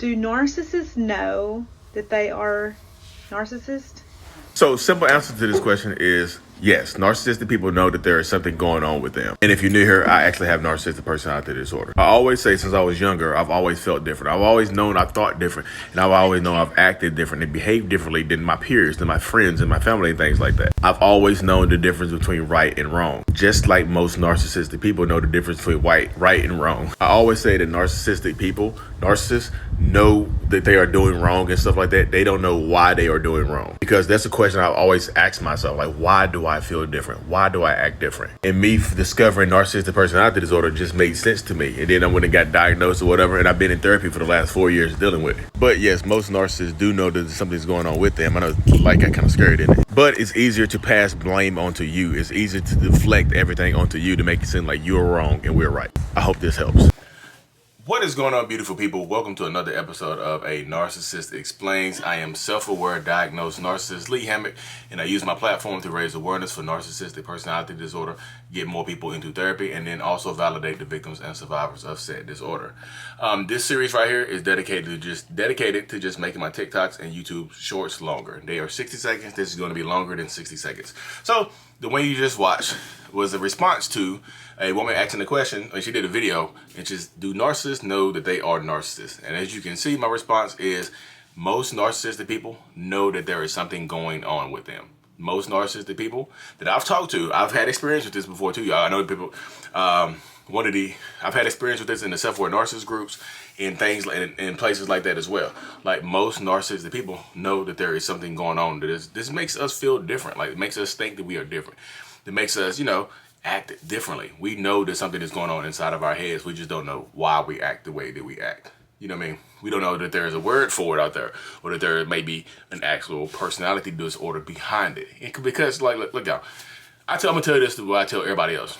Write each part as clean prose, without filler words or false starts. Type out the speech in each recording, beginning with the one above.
Do narcissists know that they are narcissists? So, simple answer to this question is yes. Narcissistic people know that there is something going on with them. And if you're new here, I actually have narcissistic personality disorder. I always say since I was younger, I've always felt different. I've always known I thought different. And I've always known I've acted different and behaved differently than my peers, than my friends and my family and things like that. I've always known the difference between right and wrong. Just like most narcissistic people know the difference between right and wrong. I always say that narcissistic people, narcissists, know that they are doing wrong and stuff like that. They don't know why they are doing wrong. Because that's a question I've always asked myself. Like, why do I feel different? Why do I act different? And me discovering narcissistic personality disorder just made sense to me. And then I went and got diagnosed or whatever. And I've been in therapy for the last 4 years dealing with it. But yes, most narcissists do know that something's going on with them. I know, like, I kind of scared in it. But it's easier to pass blame onto you. It's easier to deflect everything onto you to make it seem like you're wrong and we're right. I hope this helps. What is going on, beautiful people? Welcome to another episode of A Narcissist Explains. I am self-aware, diagnosed narcissist Lee Hammock, and I use my platform to raise awareness for narcissistic personality disorder, get more people into therapy, and then also validate the victims and survivors of said disorder. This series right here is dedicated to just making my TikToks and YouTube shorts longer. They are 60 seconds. This is going to be longer than 60 seconds. So the one you just watched was a response to a woman asking the question, and she did a video, and just, do narcissists know that they are narcissists? And as you can see, my response is most narcissistic people know that there is something going on with them. Most narcissistic people that I've talked to, I've had experience with this before too, y'all. I know people, I've had experience with this in the self-aware narcissist groups and things in places like that as well. Like, most narcissistic people know that there is something going on. This makes us feel different. Like, it makes us think that we are different. It makes us, act differently. We know that something is going on inside of our heads. We just don't know why we act the way that we act. You know what I mean? We don't know that there's a word for it out there, or that there may be an actual personality disorder behind it. Because, like, look y'all, I'm gonna tell you this the way I tell everybody else.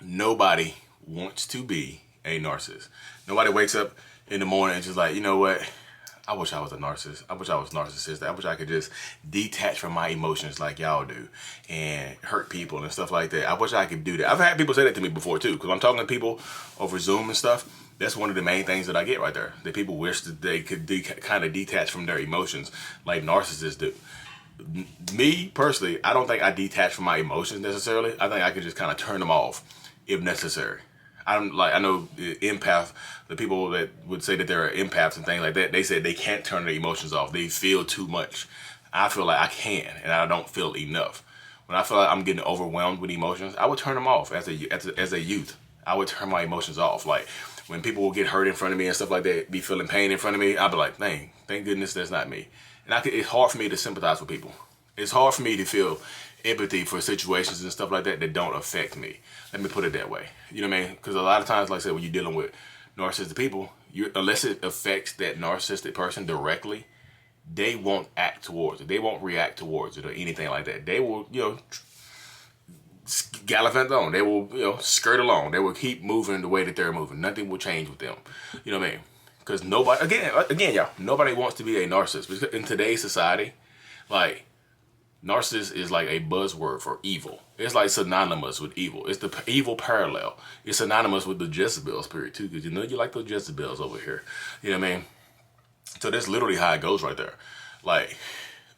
Nobody wants to be a narcissist. Nobody wakes up in the morning and just like, you know what? I wish I was a narcissist. I wish I was narcissistic. I wish I could just detach from my emotions like y'all do and hurt people and stuff like that. I wish I could do that. I've had people say that to me before too, because I'm talking to people over Zoom and stuff. That's one of the main things that I get right there. That people wish that they could kind of detach from their emotions like narcissists do. Me, personally, I don't think I detach from my emotions necessarily. I think I can just kind of turn them off if necessary. I know the empath, the people that would say that they're empaths and things like that, they said they can't turn their emotions off. They feel too much. I feel like I can, and I don't feel enough. When I feel like I'm getting overwhelmed with emotions, I would turn them off as a youth. I would turn my emotions off. Like, when people will get hurt in front of me and stuff like that, be feeling pain in front of me, I'd be like, dang, thank goodness that's not me. And it's hard for me to sympathize with people. It's hard for me to feel empathy for situations and stuff like that that don't affect me. Let me put it that way. You know what I mean? Because a lot of times, like I said, when you're dealing with narcissistic people, unless it affects that narcissistic person directly, they won't act towards it. They won't react towards it or anything like that. They will, gallivant on. They will, skirt along. They will keep moving the way that they're moving. Nothing will change with them. You know what I mean? Because nobody, again, y'all, nobody wants to be a narcissist. Because in today's society, like, narcissist is like a buzzword for evil. It's like synonymous with evil. It's the evil parallel. It's synonymous with the Jezebel spirit too, because you like those Jezebels over here. You know what I mean? So that's literally how it goes right there. Like,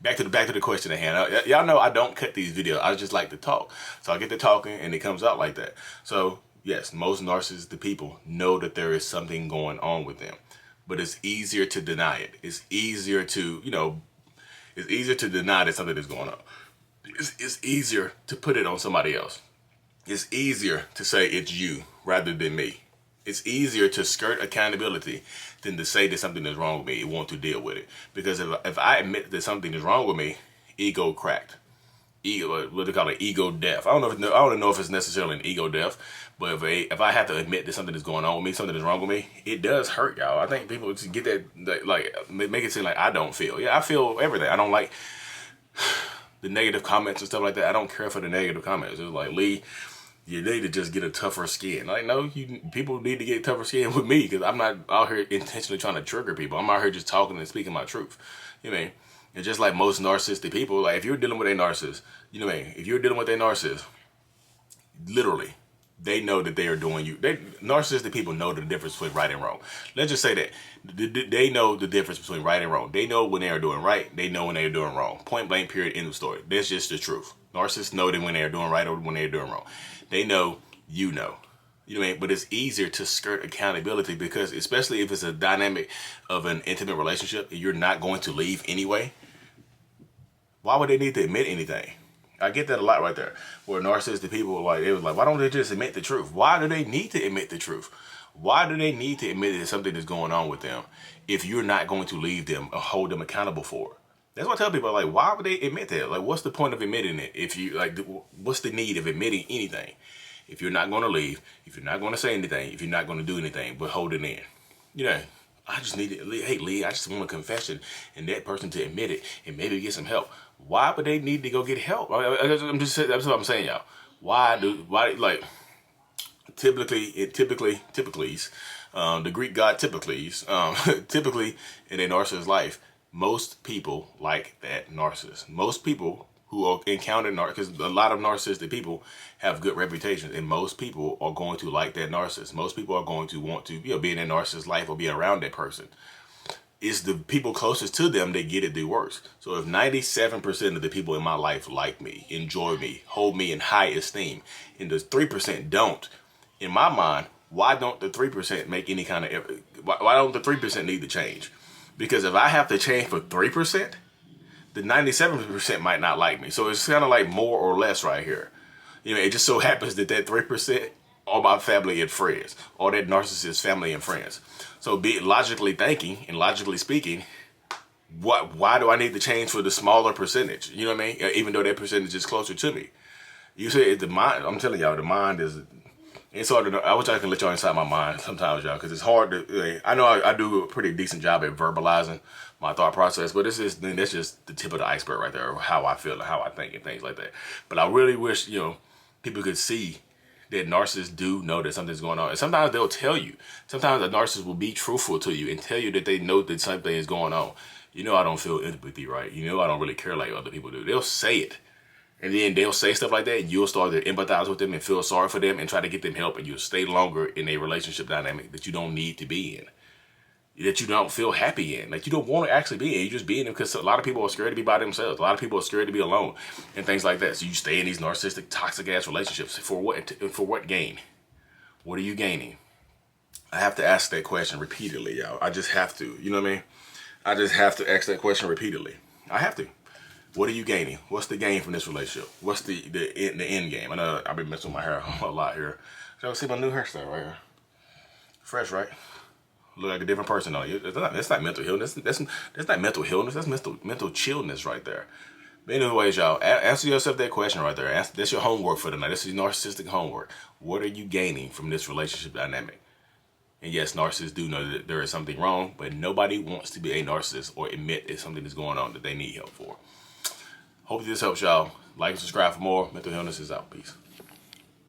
back to the question at hand. Y'all know I don't cut these videos. I just like to talk. So I get to talking and it comes out like that. So yes, most narcissistic people know that there is something going on with them, but it's easier to deny it. It's easier to, it's easier to deny that something is going on. It's easier to put it on somebody else. It's easier to say it's you rather than me. It's easier to skirt accountability than to say that something is wrong with me and want to deal with it. Because if I admit that something is wrong with me, ego cracked. Ego, what they call it, ego death. I don't know if it's necessarily an ego death, but if I have to admit that something is going on with me, something is wrong with me, it does hurt, y'all. I think people just get that, like, make it seem like I don't feel. Yeah, I feel everything. I don't like the negative comments and stuff like that. I don't care for the negative comments. It's like, Lee, you need to just get a tougher skin. Like, no, people need to get tougher skin with me, because I'm not out here intentionally trying to trigger people. I'm out here just talking and speaking my truth. You know what I mean? And just like most narcissistic people, like, if you're dealing with a narcissist, you know what I mean? If you're dealing with a narcissist, literally, they know that they are doing you. Narcissistic people know the difference between right and wrong. Let's just say that they know the difference between right and wrong. They know when they are doing right. They know when they are doing wrong. Point blank, period, end of story. That's just the truth. Narcissists know that when they are doing right or when they are doing wrong. They know, you know. You know what I mean? But it's easier to skirt accountability because, especially if it's a dynamic of an intimate relationship, you're not going to leave anyway. Why would they need to admit anything? I get that a lot right there. Where narcissistic people they was like, why don't they just admit the truth? Why do they need to admit the truth? Why do they need to admit that something is going on with them if you're not going to leave them or hold them accountable for it? That's what I tell people, like, why would they admit that? Like, what's the point of admitting it? If you what's the need of admitting anything? If you're not going to leave, if you're not going to say anything, if you're not going to do anything, but hold it in. You know, I just need it. Hey, Lee, I just want a confession and that person to admit it and maybe get some help. Why would they need to go get help? That's what I'm saying, y'all. Typically, the Greek god typically in a narcissist's life, most people like that narcissist. Most people who encounter because a lot of narcissistic people have good reputations, and most people are going to like that narcissist. Most people are going to want to be in that narcissist's life or be around that person. It's the people closest to them that get it the worst. So if 97% of the people in my life like me, enjoy me, hold me in high esteem, and the 3% don't, in my mind, why don't the 3% make any kind of, why don't the 3% need to change? Because if I have to change for 3%, the 97% might not like me. So it's kind of like more or less right here. You know, it just so happens that 3% are my family and friends, or that narcissist family and friends. So be logically thinking and logically speaking, why do I need to change for the smaller percentage? You know what I mean? Even though that percentage is closer to me. You say the mind, I'm telling y'all, the mind is, it's hard to know. I wish I could let y'all inside my mind sometimes, y'all, because it's hard to, I know I do a pretty decent job at verbalizing my thought process, but that's just the tip of the iceberg right there, how I feel and how I think and things like that. But I really wish, people could see that narcissists do know that something's going on. And sometimes they'll tell you. Sometimes a narcissist will be truthful to you and tell you that they know that something is going on. I don't feel empathy, right? I don't really care like other people do. They'll say it. And then they'll say stuff like that, and you'll start to empathize with them and feel sorry for them and try to get them help, and you'll stay longer in a relationship dynamic that you don't need to be in, that you don't feel happy in, like you don't want to actually be in. You just be in them because a lot of people are scared to be by themselves. A lot of people are scared to be alone and things like that. So you stay in these narcissistic, toxic ass relationships for what? For what gain? What are you gaining? I have to ask that question repeatedly, y'all. I just have to. You know what I mean? I just have to ask that question repeatedly. I have to. What are you gaining? What's the gain from this relationship? What's the end game? I know I've been messing with my hair a lot here. Y'all see my new hairstyle right here? Fresh, right? Look like a different person on you. That's not mental illness. That's not mental illness. That's mental chillness right there. But anyways, y'all, answer yourself that question right there. That's your homework for tonight. This is narcissistic homework. What are you gaining from this relationship dynamic? And yes, narcissists do know that there is something wrong, but nobody wants to be a narcissist or admit that something is going on that they need help for. Hope this helps y'all. Like and subscribe for more. Mental illness is out. Peace.